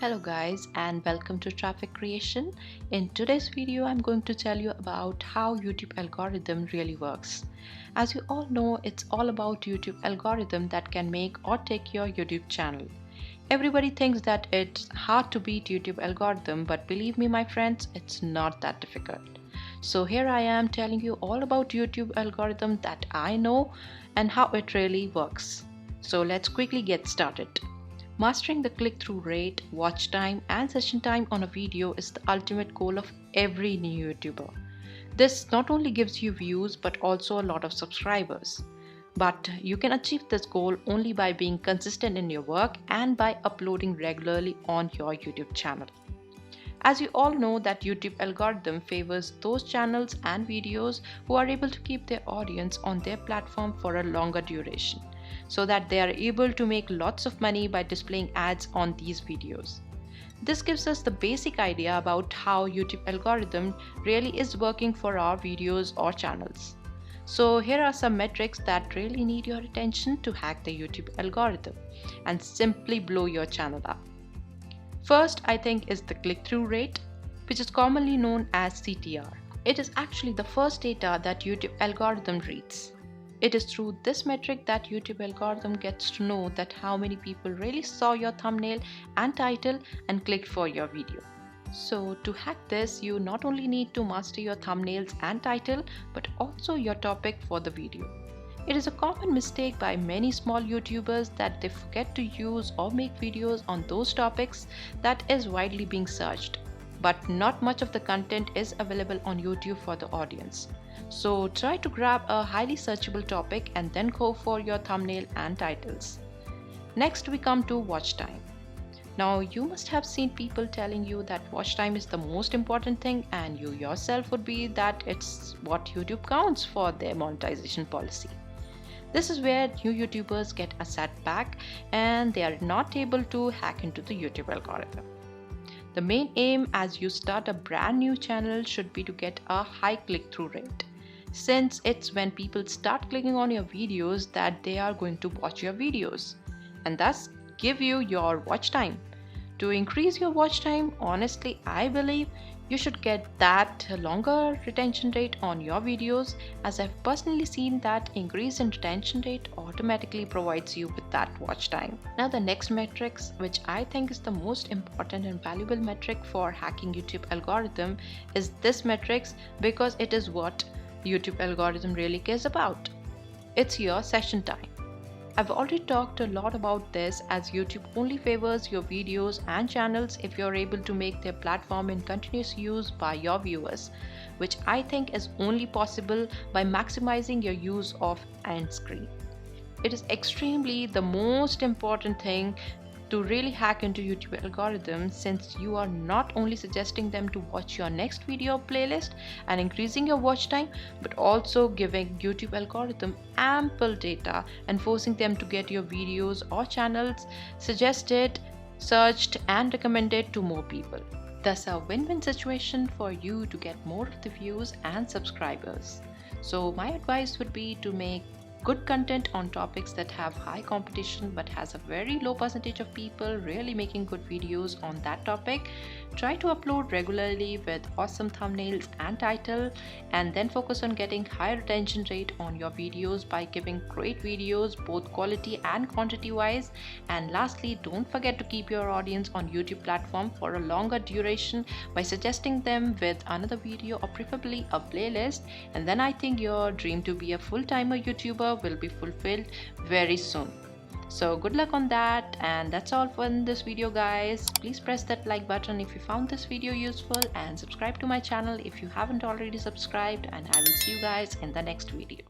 Hello guys and welcome to Traffic Kreation. In today's video I'm going to tell you about how YouTube algorithm really works. As you all know, it's all about YouTube algorithm that can make or take your YouTube channel. Everybody thinks that it's hard to beat YouTube algorithm, but believe me my friends, it's not that difficult. So here I am telling you all about YouTube algorithm that I know and how it really works. So let's quickly get started. Mastering the click-through rate, watch time, and session time on a video is the ultimate goal of every new YouTuber. This not only gives you views but also a lot of subscribers. But you can achieve this goal only by being consistent in your work and by uploading regularly on your YouTube channel. As you all know that YouTube algorithm favors those channels and videos who are able to keep their audience on their platform for a longer duration, so that they are able to make lots of money by displaying ads on these videos. This gives us the basic idea about how YouTube algorithm really is working for our videos or channels. So here are some metrics that really need your attention to hack the YouTube algorithm and simply blow your channel up. First, I think, is the click-through rate, which is commonly known as CTR. It is actually the first data that YouTube algorithm reads. It is through this metric that YouTube algorithm gets to know that how many people really saw your thumbnail and title and clicked for your video. So to hack this, you not only need to master your thumbnails and title, but also your topic for the video. It is a common mistake by many small YouTubers that they forget to use or make videos on those topics that is widely being searched. But not much of the content is available on YouTube for the audience. So try to grab a highly searchable topic and then go for your thumbnail and titles. Next we come to watch time. Now you must have seen people telling you that watch time is the most important thing, and you yourself would be that it's what YouTube counts for their monetization policy. This is where new YouTubers get a setback and they are not able to hack into the YouTube algorithm. The main aim as you start a brand new channel should be to get a high click-through rate, since it's when people start clicking on your videos that they are going to watch your videos and thus give you your watch time. To increase your watch time, honestly, I believe you should get that longer retention rate on your videos, as I've personally seen that increase in retention rate automatically provides you with that watch time. Now the next metrics, which I think is the most important and valuable metric for hacking YouTube algorithm, is this metrics, because it is what YouTube algorithm really cares about. It's your session time. I've already talked a lot about this, as YouTube only favors your videos and channels if you're able to make their platform in continuous use by your viewers, which I think is only possible by maximizing your use of end screen. It is extremely the most important thing to really hack into YouTube algorithm, since you are not only suggesting them to watch your next video playlist and increasing your watch time, but also giving YouTube algorithm ample data and forcing them to get your videos or channels suggested, searched, and recommended to more people. Thus a win-win situation for you to get more of the views and subscribers. So my advice would be to make good content on topics that have high competition but has a very low percentage of people really making good videos on that topic. Try to upload regularly with awesome thumbnails and title, and then focus on getting high retention rate on your videos by giving great videos both quality and quantity wise. And lastly, don't forget to keep your audience on YouTube platform for a longer duration by suggesting them with another video or preferably a playlist, and then I think your dream to be a full-timer YouTuber will be fulfilled very soon. So good luck on that, and that's all for this video guys. Please press that like button if you found this video useful, and subscribe to my channel if you haven't already subscribed, and I will see you guys in the next video.